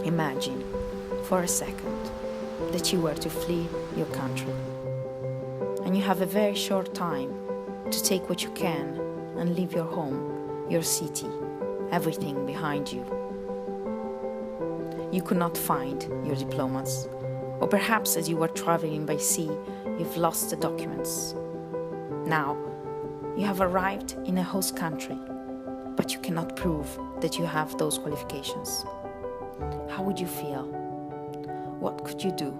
Imagine, for a second, that you were to flee your country. And you have a very short time to take what you can and leave your home, your city, everything behind you. You could not find your diplomas, or perhaps as you were traveling by sea, you've lost the documents. Now, you have arrived in a host country, but you cannot prove that you have those qualifications. How would you feel? What could you do?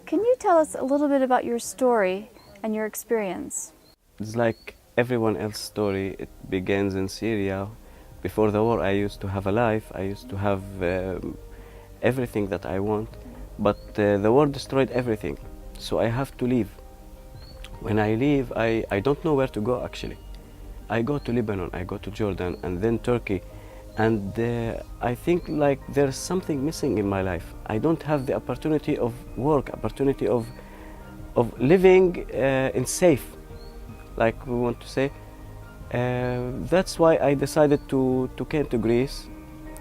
Can you tell us a little bit about your story and your experience? It's like everyone else's story. It begins in Syria. Before the war, I used to have a life. I used to have everything that I want. But the war destroyed everything. So I have to leave. When I leave, I don't know where to go actually. I go to Lebanon, I go to Jordan, and then Turkey. And I think like there's something missing in my life. I don't have the opportunity of work, opportunity of living in safe, like we want to say. That's why I decided to came to Greece.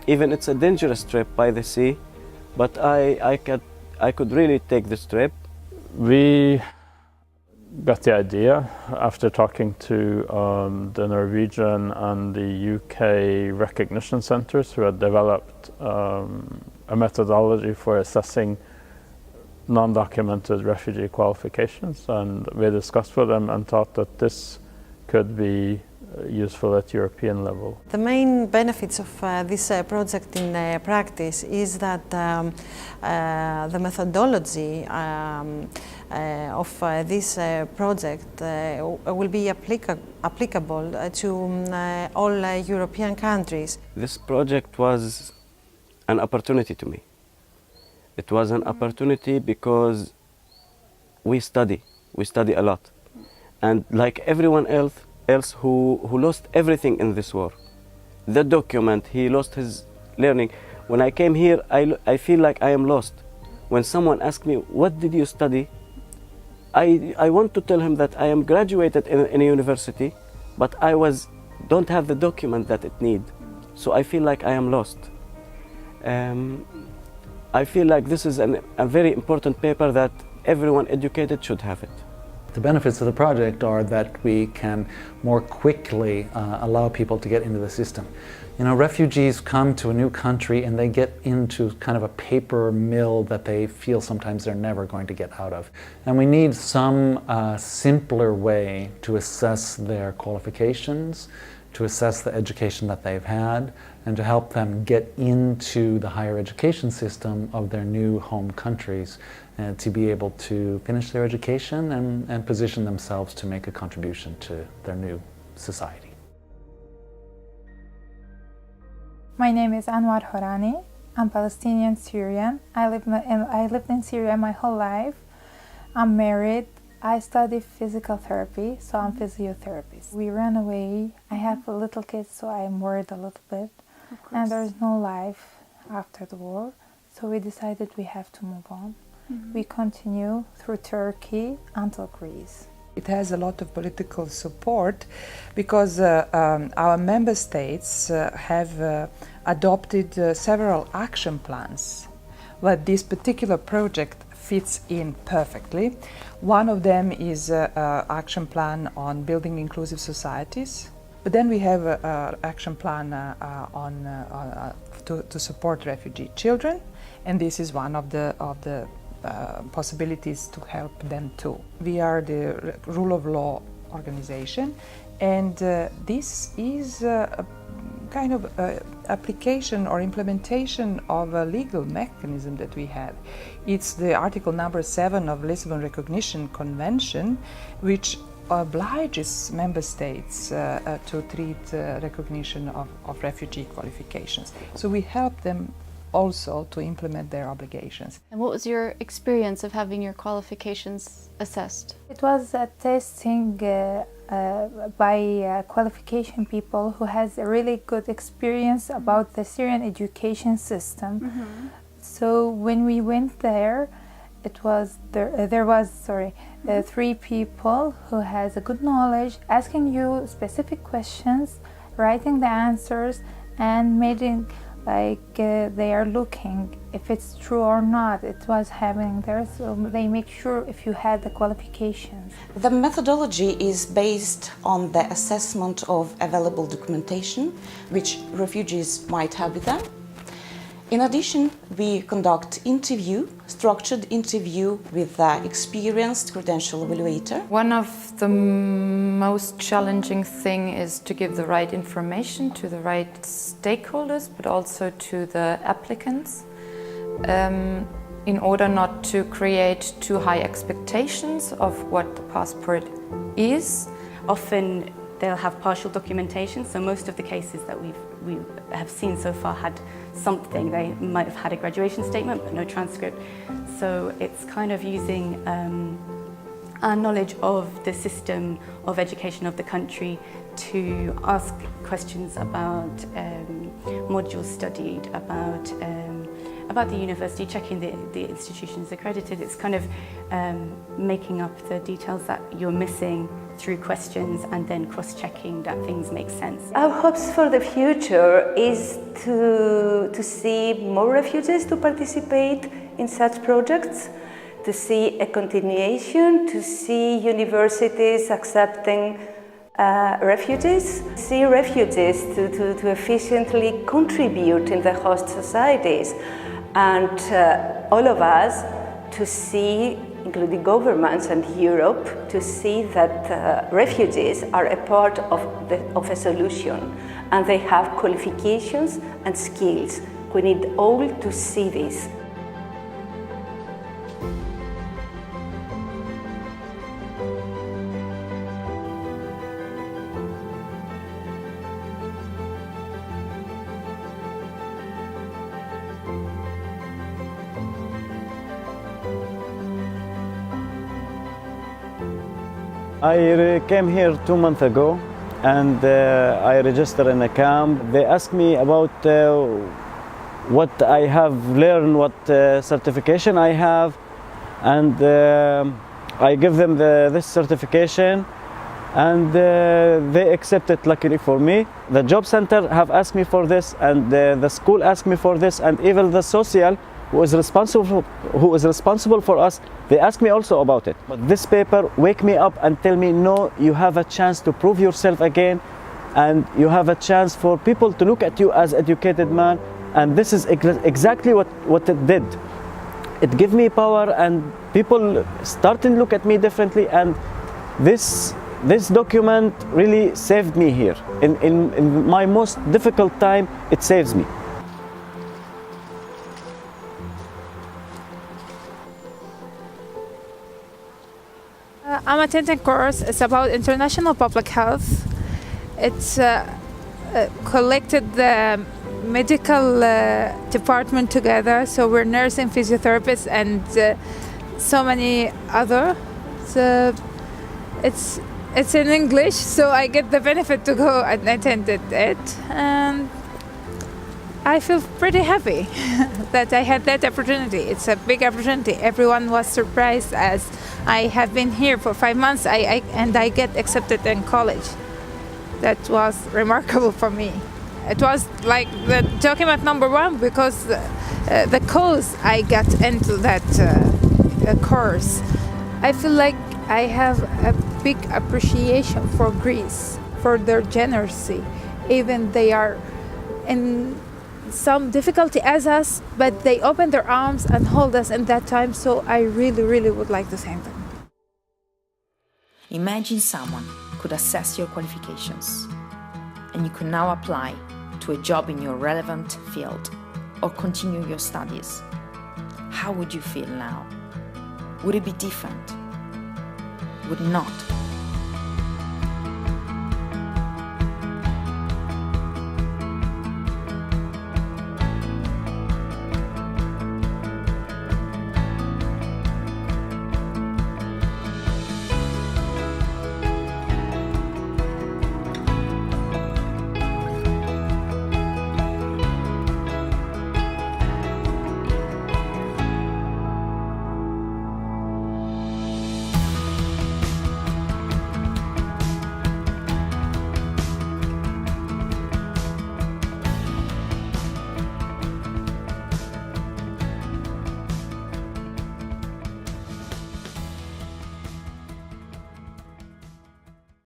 Even it's a dangerous trip by the sea, but I could really take this trip. We got the idea after talking to the Norwegian and the UK recognition centres who had developed a methodology for assessing non-documented refugee qualifications, and we discussed with them and thought that this could be useful at European level. The main benefits of this project in practice is that the methodology of this project will be applicable to all European countries. This project was an opportunity to me. It was an opportunity because we study a lot. And like everyone else who lost everything in this war, the document, he lost his learning. When I came here, I feel like I am lost. When someone asks me, what did you study? I want to tell him that I am graduated in a university, but I don't have the document that it need. So I feel like I am lost. I feel like this is a very important paper that everyone educated should have it. The benefits of the project are that we can more quickly allow people to get into the system. You know, refugees come to a new country and they get into kind of a paper mill that they feel sometimes they're never going to get out of. And we need some simpler way to assess their qualifications, to assess the education that they've had, and to help them get into the higher education system of their new home countries, and to be able to finish their education and position themselves to make a contribution to their new society. My name is Anwar Horani. I'm Palestinian Syrian. I lived in Syria my whole life. I'm married. I study physical therapy, so I'm physiotherapist. We ran away. I have a little kid, so I'm worried a little bit. And there's no life after the war, so we decided we have to move on. We continue through Turkey until Greece. It has a lot of political support because our member states have adopted several action plans, but this particular project fits in perfectly. One of them is an action plan on building inclusive societies, but then we have an action plan to support refugee children, and this is one of the possibilities to help them too. We are the rule of law organization, and this is a kind of application or implementation of a legal mechanism that we have. It's the article number 7 of Lisbon Recognition Convention, which obliges member states to treat recognition of refugee qualifications. So we help them also to implement their obligations. And what was your experience of having your qualifications assessed? It was a testing by qualification people who has a really good experience about the Syrian education system. So when we went there, there was 3 people who has a good knowledge asking you specific questions writing the answers and making they are looking if it's true or not. It was happening there, so they make sure if you had the qualifications. The methodology is based on the assessment of available documentation which refugees might have with them. In addition, we conduct structured interview with the experienced credential evaluator. One of the most challenging thing is to give the right information to the right stakeholders, but also to the applicants, in order not to create too high expectations of what the passport is. Often they'll have partial documentation, so most of the cases that we have seen so far had something. They might have had a graduation statement but no transcript. So it's kind of using our knowledge of the system of education of the country to ask questions about modules studied, about the university, checking the institutions accredited. It's kind of making up the details that you're missing through questions and then cross-checking that things make sense. Our hopes for the future is to see more refugees to participate in such projects, to see a continuation, to see universities accepting refugees, see refugees to efficiently contribute in the host societies, and all of us to see, including governments and Europe, to see that refugees are a part of a solution and they have qualifications and skills. We need all to see this. I came here 2 months ago and I registered in a camp. They asked me about what I have learned, what certification I have, and I give them this certification and they accept it luckily for me. The job center have asked me for this and the school asked me for this, and even the social who is responsible for us, they ask me also about it. But this paper wake me up and tell me, no, you have a chance to prove yourself again, and you have a chance for people to look at you as educated man, and this is exactly what it did. It gave me power and people started to look at me differently, and this document really saved me here. In my most difficult time, it saves me. I'm attending a course. It's about international public health. It's collected the medical department together. So we're nursing, physiotherapists, and so many other. So it's in English, so I get the benefit to go and attend it. And I feel pretty happy that I had that opportunity. It's a big opportunity. Everyone was surprised as I have been here for 5 months and I get accepted in college. That was remarkable for me. It was like the document number 1 because the cause I got into that course. I feel like I have a big appreciation for Greece, for their generosity. Even they are in some difficulty as us, but they open their arms and hold us in that time, so I really, really would like to thank them. Imagine someone could assess your qualifications and you could now apply to a job in your relevant field or continue your studies. How would you feel now? Would it be different? Would not.